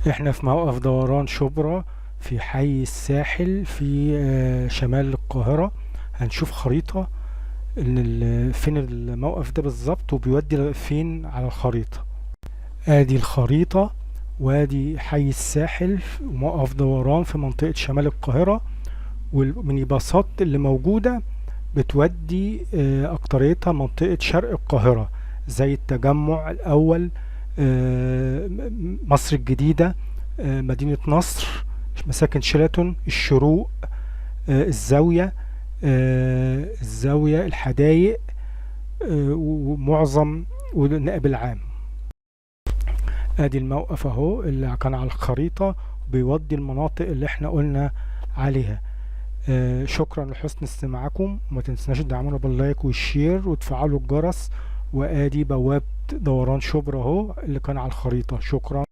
احنا في موقف دوران شبرا في حي الساحل في شمال القاهرة. هنشوف خريطة ان فين الموقف ده بالظبط وبيودي فين على الخريطة. ادي الخريطة، وادي حي الساحل وموقف دوران في منطقة شمال القاهرة، والمينيباصات اللي موجودة بتودي اكتريتها منطقة شرق القاهرة، زي التجمع الاول، مصر الجديدة، مدينة نصر، مساكن شيراتون، الشروق، الزاوية، الحدايق، ومعظم والنائب العام. ادي الموقف اهو اللي كان على الخريطة، بيودي المناطق اللي احنا قلنا عليها. شكرا لحسن استماعكم، وما تنسناش تدعمونا باللايك والشير وتفعلوا الجرس. وادي بوابة دوران شبرا اهو اللي كان على الخريطة. شكرا.